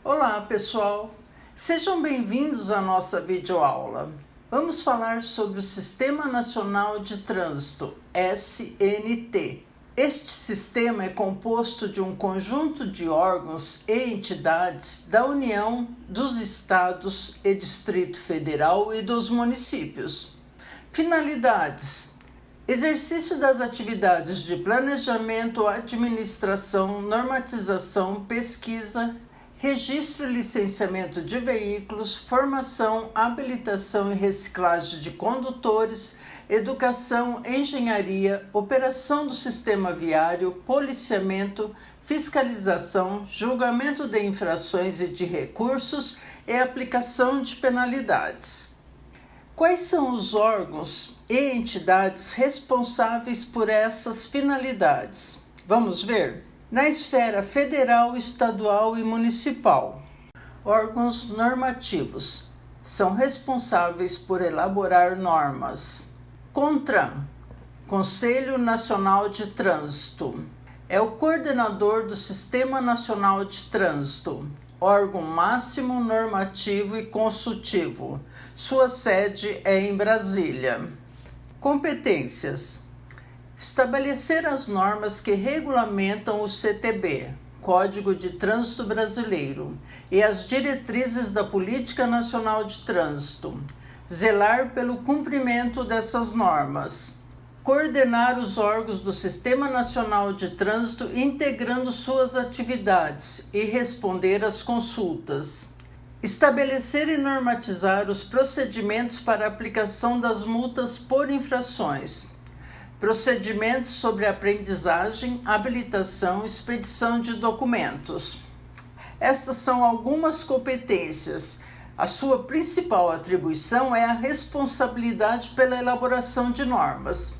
Olá, pessoal! Sejam bem-vindos à nossa videoaula. Vamos falar sobre o Sistema Nacional de Trânsito, SNT. Este sistema é composto de um conjunto de órgãos e entidades da União, dos Estados e Distrito Federal e dos municípios. Finalidades: exercício das atividades de planejamento, administração, normatização, pesquisa, registro e licenciamento de veículos, formação, habilitação e reciclagem de condutores, educação, engenharia, operação do sistema viário, policiamento, fiscalização, julgamento de infrações e de recursos e aplicação de penalidades. Quais são os órgãos e entidades responsáveis por essas finalidades? Vamos ver? Na esfera federal, estadual e municipal, órgãos normativos são responsáveis por elaborar normas. CONTRAN, Conselho Nacional de Trânsito, é o coordenador do Sistema Nacional de Trânsito, órgão máximo normativo e consultivo. Sua sede é em Brasília. Competências: estabelecer as normas que regulamentam o CTB, Código de Trânsito Brasileiro, e as diretrizes da Política Nacional de Trânsito, zelar pelo cumprimento dessas normas, coordenar os órgãos do Sistema Nacional de Trânsito integrando suas atividades e responder às consultas, estabelecer e normatizar os procedimentos para aplicação das multas por infrações, procedimentos sobre aprendizagem, habilitação, expedição de documentos. Estas são algumas competências. A sua principal atribuição é a responsabilidade pela elaboração de normas.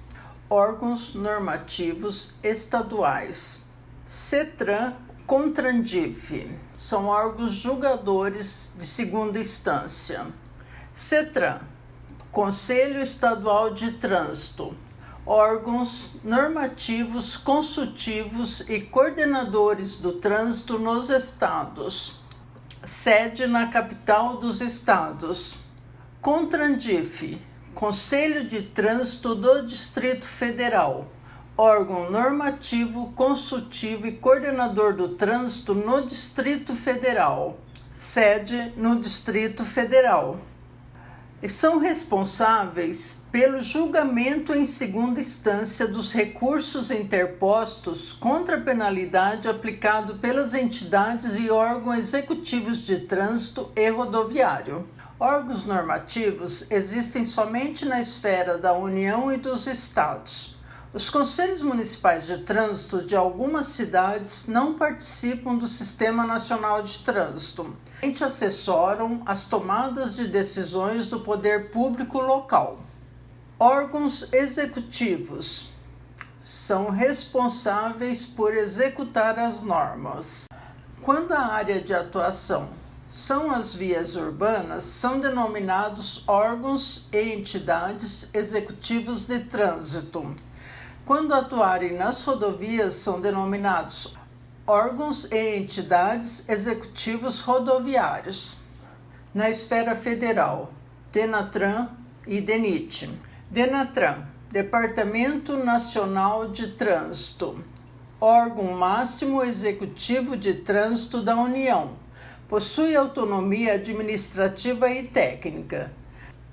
Órgãos normativos estaduais: CETRAN, CONTRANDIF, são órgãos julgadores de segunda instância. CETRAN, Conselho Estadual de Trânsito, órgãos normativos, consultivos e coordenadores do trânsito nos estados. Sede na capital dos estados. CONTRANDIF, Conselho de Trânsito do Distrito Federal, órgão normativo, consultivo e coordenador do trânsito no Distrito Federal. Sede no Distrito Federal. E são responsáveis pelo julgamento em segunda instância dos recursos interpostos contra a penalidade aplicado pelas entidades e órgãos executivos de trânsito e rodoviário. Órgãos normativos existem somente na esfera da União e dos Estados. Os conselhos municipais de trânsito de algumas cidades não participam do Sistema Nacional de Trânsito. Assessoram as tomadas de decisões do poder público local. Órgãos executivos são responsáveis por executar as normas. Quando a área de atuação são as vias urbanas, são denominados órgãos e entidades executivos de trânsito. Quando atuarem nas rodovias, são denominados órgãos e entidades executivos rodoviários. Na esfera federal, DENATRAN e DENIT. DENATRAN, Departamento Nacional de Trânsito, órgão máximo executivo de trânsito da União. Possui autonomia administrativa e técnica.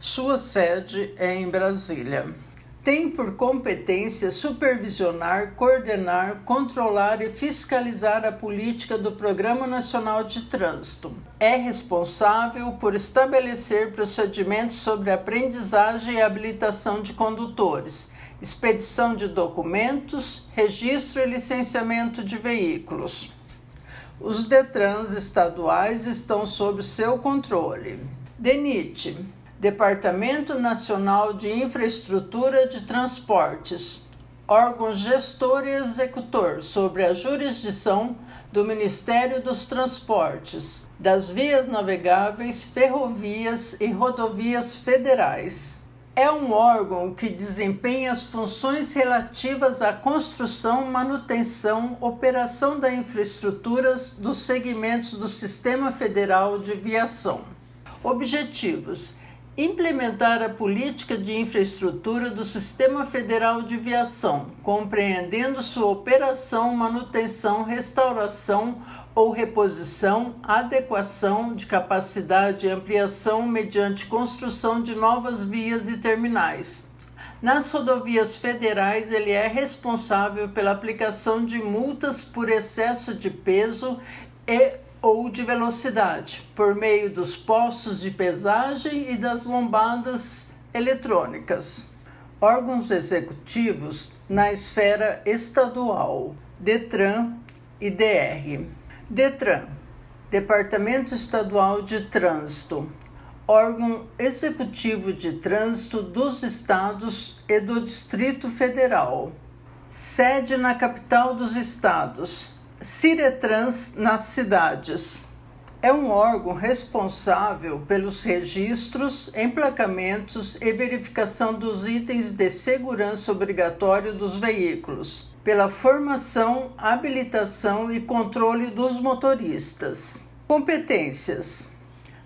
Sua sede é em Brasília. Tem por competência supervisionar, coordenar, controlar e fiscalizar a política do Programa Nacional de Trânsito. É responsável por estabelecer procedimentos sobre aprendizagem e habilitação de condutores, expedição de documentos, registro e licenciamento de veículos. Os DETRANs estaduais estão sob seu controle. DENIT, Departamento Nacional de Infraestrutura de Transportes, órgão gestor e executor sobre a jurisdição do Ministério dos Transportes, das vias navegáveis, ferrovias e rodovias federais. É um órgão que desempenha as funções relativas à construção, manutenção, operação da infraestrutura dos segmentos do Sistema Federal de Viação. Objetivos: implementar a política de infraestrutura do Sistema Federal de Viação, compreendendo sua operação, manutenção, restauração ou reposição, adequação de capacidade e ampliação mediante construção de novas vias e terminais. Nas rodovias federais, ele é responsável pela aplicação de multas por excesso de peso ou de velocidade, por meio dos postos de pesagem e das lombadas eletrônicas. Órgãos executivos na esfera estadual: DETRAN e DR. DETRAN, Departamento Estadual de Trânsito, órgão executivo de trânsito dos estados e do Distrito Federal. Sede na capital dos estados. Ciretrans nas cidades. É um órgão responsável pelos registros, emplacamentos e verificação dos itens de segurança obrigatório dos veículos, pela formação, habilitação e controle dos motoristas. Competências: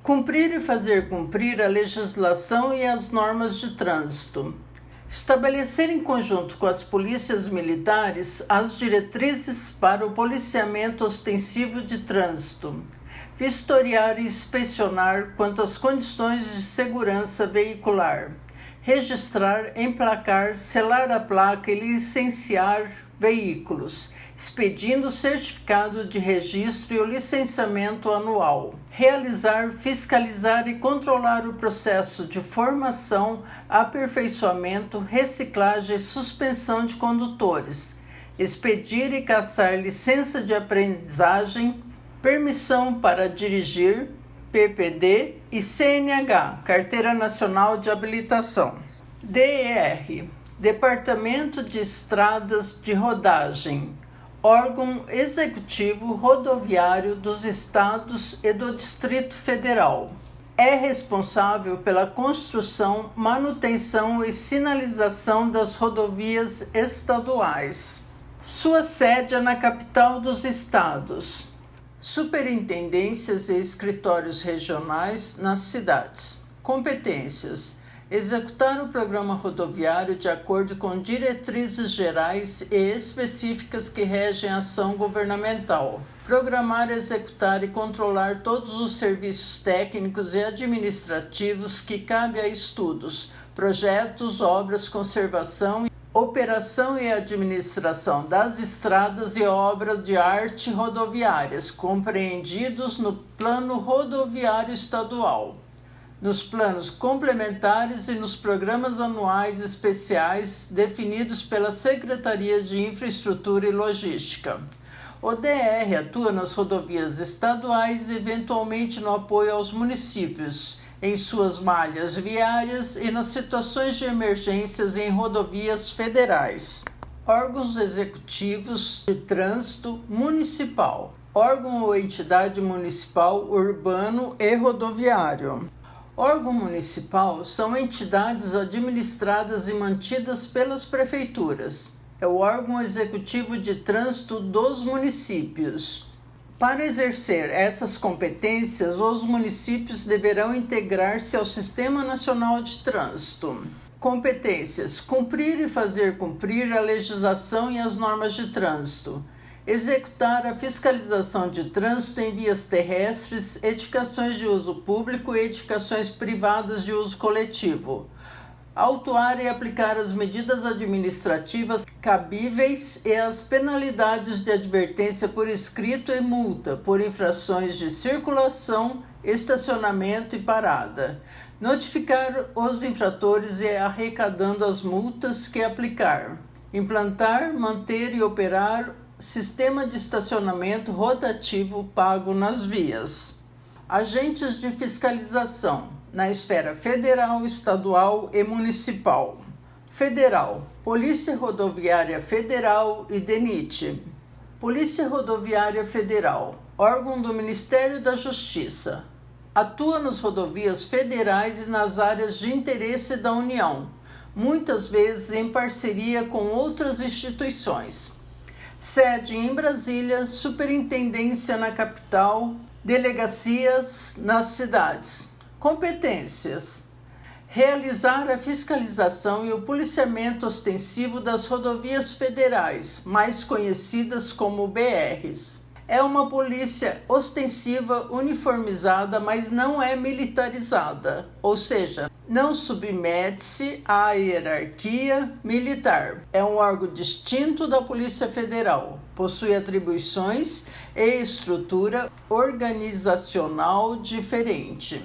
cumprir e fazer cumprir a legislação e as normas de trânsito. Estabelecer em conjunto com as polícias militares as diretrizes para o policiamento ostensivo de trânsito. Vistoriar e inspecionar quanto às condições de segurança veicular. Registrar, emplacar, selar a placa e licenciar veículos, expedindo o certificado de registro e o licenciamento anual. Realizar, fiscalizar e controlar o processo de formação, aperfeiçoamento, reciclagem e suspensão de condutores. Expedir e cassar licença de aprendizagem, permissão para dirigir, PPD e CNH, Carteira Nacional de Habilitação. DER, Departamento de Estradas de Rodagem, órgão executivo rodoviário dos estados e do Distrito Federal. É responsável pela construção, manutenção e sinalização das rodovias estaduais. Sua sede é na capital dos estados. Superintendências e escritórios regionais nas cidades. Competências: executar o programa rodoviário de acordo com diretrizes gerais e específicas que regem a ação governamental. Programar, executar e controlar todos os serviços técnicos e administrativos que cabem a estudos, projetos, obras, conservação, operação e administração das estradas e obras de arte rodoviárias, compreendidos no Plano Rodoviário Estadual, nos planos complementares e nos programas anuais especiais definidos pela Secretaria de Infraestrutura e Logística. O DR atua nas rodovias estaduais e eventualmente no apoio aos municípios, em suas malhas viárias e nas situações de emergências em rodovias federais. Órgãos executivos de trânsito municipal, órgão ou entidade municipal, urbano e rodoviário. Órgão municipal são entidades administradas e mantidas pelas prefeituras. É o órgão executivo de trânsito dos municípios. Para exercer essas competências, os municípios deverão integrar-se ao Sistema Nacional de Trânsito. Competências: cumprir e fazer cumprir a legislação e as normas de trânsito. Executar a fiscalização de trânsito em vias terrestres, edificações de uso público e edificações privadas de uso coletivo. Autuar e aplicar as medidas administrativas cabíveis e as penalidades de advertência por escrito e multa por infrações de circulação, estacionamento e parada. Notificar os infratores e arrecadando as multas que aplicar. Implantar, manter e operar sistema de estacionamento rotativo pago nas vias. Agentes de fiscalização na esfera federal, estadual e municipal. Federal: Polícia Rodoviária Federal e DENIT. Polícia Rodoviária Federal, órgão do Ministério da Justiça. Atua nas rodovias federais e nas áreas de interesse da União, muitas vezes em parceria com outras instituições. Sede em Brasília, superintendência na capital, delegacias nas cidades. Competências: realizar a fiscalização e o policiamento ostensivo das rodovias federais, mais conhecidas como BRs. É uma polícia ostensiva uniformizada, mas não é militarizada, ou seja, não submete-se à hierarquia militar. É um órgão distinto da Polícia Federal, possui atribuições e estrutura organizacional diferente.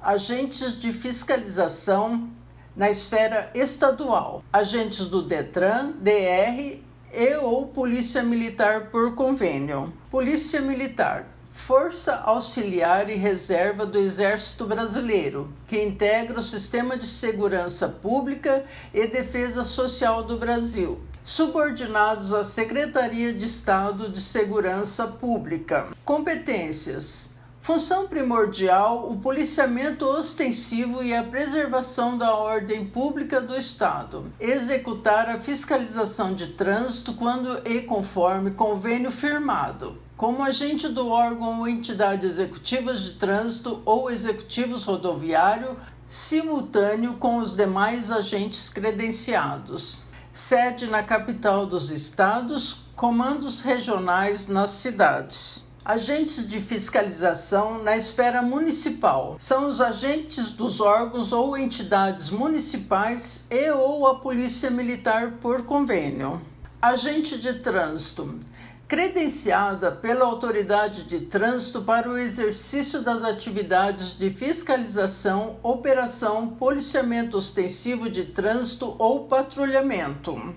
Agentes de fiscalização na esfera estadual, agentes do Detran, DR e ou Polícia Militar por convênio. Polícia Militar, Força Auxiliar e Reserva do Exército Brasileiro, que integra o Sistema de Segurança Pública e Defesa Social do Brasil, subordinados à Secretaria de Estado de Segurança Pública. Competências: função primordial, o policiamento ostensivo e a preservação da ordem pública do Estado. Executar a fiscalização de trânsito quando e conforme convênio firmado, como agente do órgão ou entidade executivas de trânsito ou executivos rodoviário, simultâneo com os demais agentes credenciados. Sede na capital dos estados, comandos regionais nas cidades. Agentes de fiscalização na esfera municipal são os agentes dos órgãos ou entidades municipais e ou a Polícia Militar por convênio. Agente de trânsito, credenciada pela autoridade de trânsito para o exercício das atividades de fiscalização, operação, policiamento ostensivo de trânsito ou patrulhamento.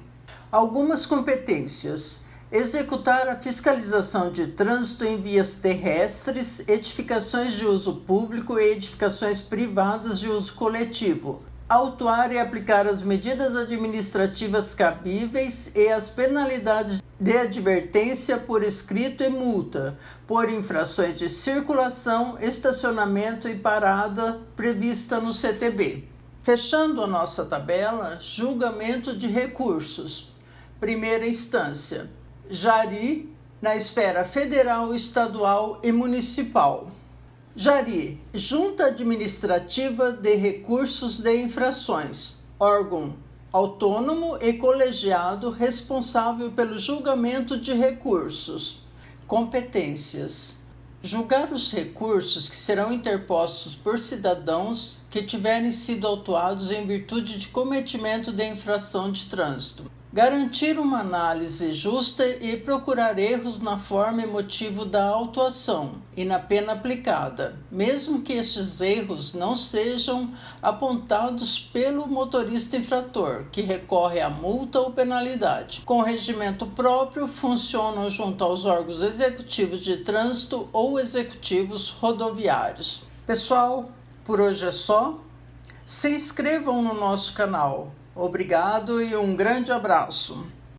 Algumas competências: executar a fiscalização de trânsito em vias terrestres, edificações de uso público e edificações privadas de uso coletivo. Autuar e aplicar as medidas administrativas cabíveis e as penalidades de advertência por escrito e multa, por infrações de circulação, estacionamento e parada prevista no CTB. Fechando a nossa tabela, julgamento de recursos. Primeira instância: Jari, na esfera federal, estadual e municipal. Jari, Junta Administrativa de Recursos de Infrações, órgão autônomo e colegiado responsável pelo julgamento de recursos. Competências: julgar os recursos que serão interpostos por cidadãos que tiverem sido autuados em virtude de cometimento de infração de trânsito. Garantir uma análise justa e procurar erros na forma e motivo da autuação e na pena aplicada, mesmo que estes erros não sejam apontados pelo motorista infrator, que recorre à multa ou penalidade. Com regimento próprio, funcionam junto aos órgãos executivos de trânsito ou executivos rodoviários. Pessoal, por hoje é só. Se inscrevam no nosso canal. Obrigado e um grande abraço.